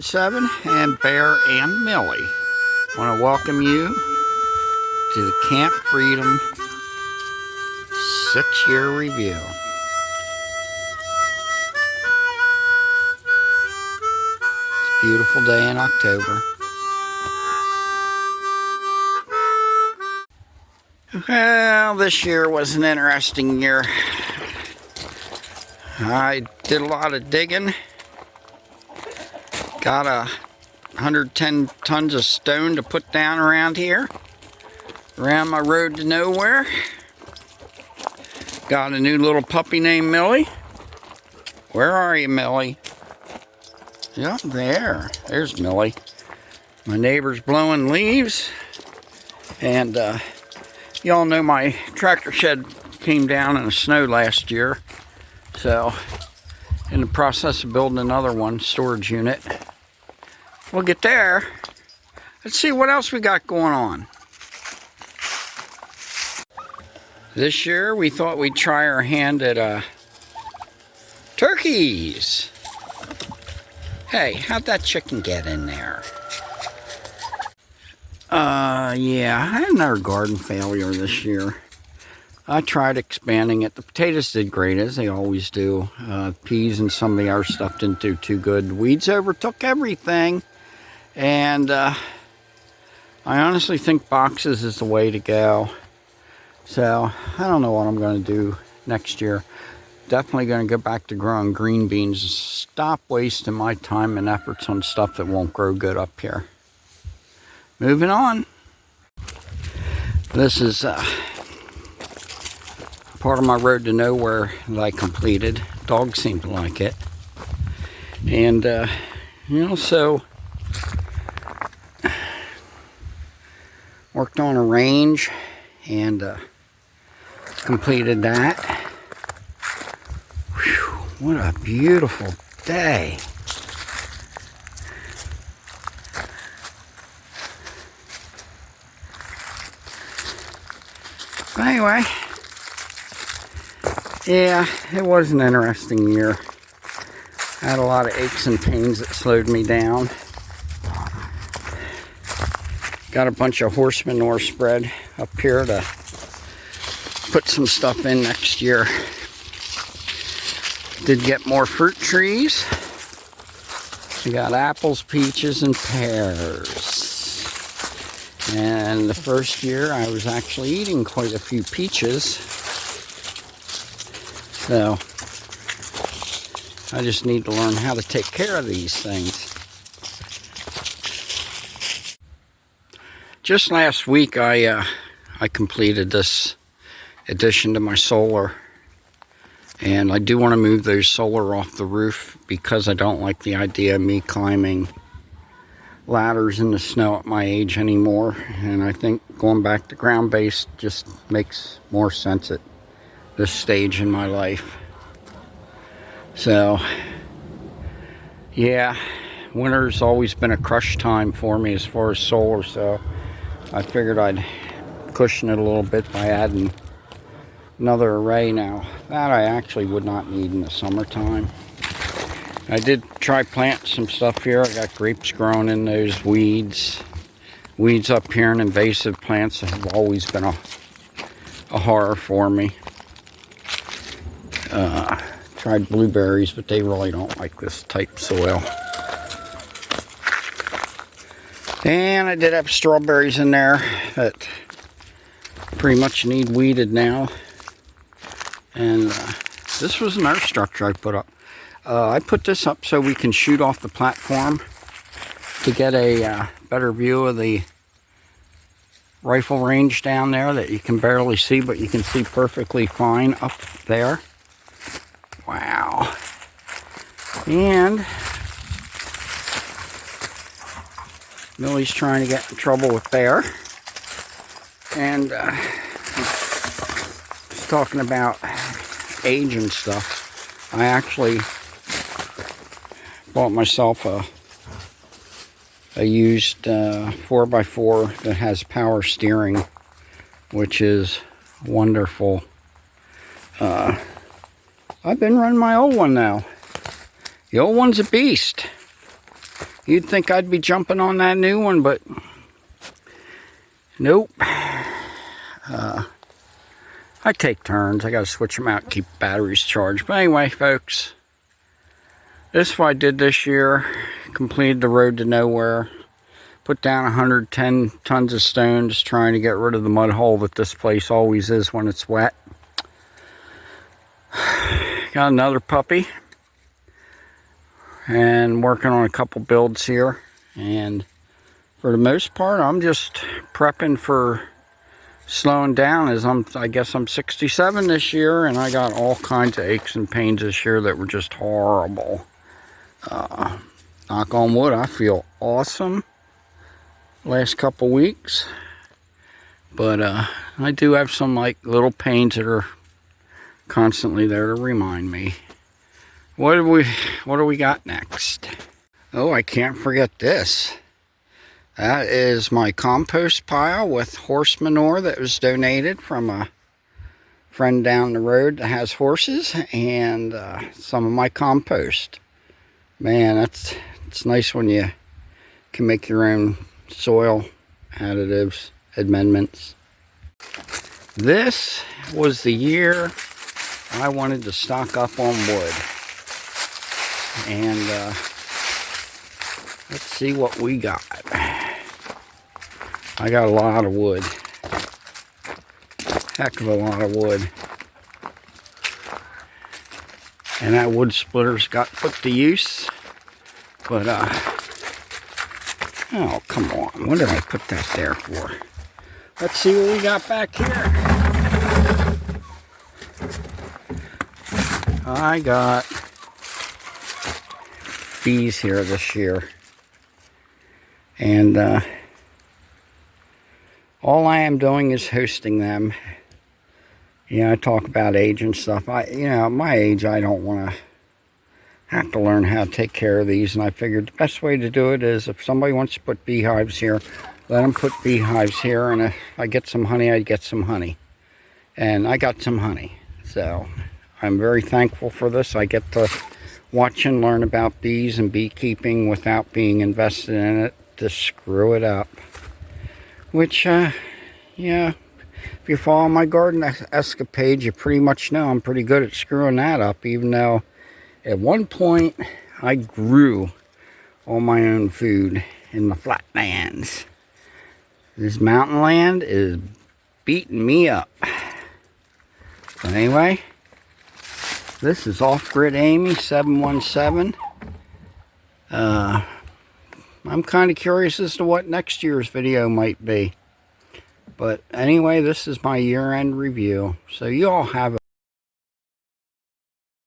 Seven and Bear and Millie. I want to welcome you to the Camp Freedom 6-year review. It's a beautiful day in October. Well, this year was an interesting year. I did a lot of digging. Got 110 tons of stone to put down around here, around my road to nowhere. Got a new little puppy named Millie. Where are you, Millie? Yeah, there's Millie. My neighbor's blowing leaves, and y'all know my tractor shed came down in the snow last year, so in the process of building another one, storage unit. We'll get there. Let's see what else we got going on. This year we thought we'd try our hand at turkeys. Hey, how'd that chicken get in there? Yeah, I had another garden failure this year. I tried expanding it. The potatoes did great, as they always do. Peas and some of the other stuff didn't do too good. Weeds overtook everything. And I honestly think boxes is the way to go. So I don't know what I'm going to do next year. Definitely going to go back to growing green beans. Stop wasting my time and efforts on stuff that won't grow good up here. Moving on. This is part of my road to nowhere that I completed. Dogs seem to like it. And, so worked on a range and completed that. Whew, what a beautiful day. But anyway, yeah, it was an interesting year. I had a lot of aches and pains that slowed me down. Got a bunch of horse manure spread up here to put some stuff in next year. Did get more fruit trees. We got apples, peaches, and pears. And the first year I was actually eating quite a few peaches. So I just need to learn how to take care of these things. Just last week I completed this addition to my solar, and I do want to move those solar off the roof because I don't like the idea of me climbing ladders in the snow at my age anymore, and I think going back to ground-based just makes more sense at this stage in my life. So yeah, winter's always been a crush time for me as far as solar, so I figured I'd cushion it a little bit by adding another array now. That I actually would not need in the summertime. I did try planting some stuff here. I got grapes growing in those weeds. Weeds up here and invasive plants have always been a horror for me. Tried blueberries, but they really don't like this type soil. And I did have strawberries in there that pretty much need weeded now. And this was another structure I put up. I put this up so we can shoot off the platform to get a better view of the rifle range down there that you can barely see, but you can see perfectly fine up there. Wow. And Millie's trying to get in trouble with Bear. And he's talking about age and stuff. I actually bought myself a used 4x4 that has power steering, which is wonderful. I've been running my old one now. The old one's a beast. You'd think I'd be jumping on that new one, but nope. I take turns. I got to switch them out, keep batteries charged. But anyway, folks, this is what I did this year. Completed the road to nowhere. Put down 110 tons of stone, just trying to get rid of the mud hole that this place always is when it's wet. Got another puppy. And working on a couple builds here. And for the most part, I'm just prepping for slowing down, as I guess I'm 67 this year, and I got all kinds of aches and pains this year that were just horrible. Knock on wood, I feel awesome last couple weeks, but I do have some like little pains that are constantly there to remind me. What do we got next? Oh, I can't forget this. That is my compost pile with horse manure that was donated from a friend down the road that has horses, and some of my compost. Man, it's nice when you can make your own soil additives, amendments. This was the year I wanted to stock up on wood. And let's see what we got. I got a lot of wood. Heck of a lot of wood. And that wood splitter's got put to use. But, oh, come on. What did I put that there for? Let's see what we got back here. I got bees here this year. And, all I am doing is hosting them. You know, I talk about age and stuff. At my age, I don't want to have to learn how to take care of these. And I figured the best way to do it is if somebody wants to put beehives here, let them put beehives here. And if I get some honey, I get some honey. And I got some honey. So I'm very thankful for this. I get to watch and learn about bees and beekeeping without being invested in it to screw it up. Which, yeah, if you follow my garden escapade, you pretty much know I'm pretty good at screwing that up, even though at one point I grew all my own food in the flatlands. This mountain land is beating me up. But anyway, this is Off-Grid Amy 717. I'm kind of curious as to what next year's video might be. But anyway, this is my year-end review. So you all have a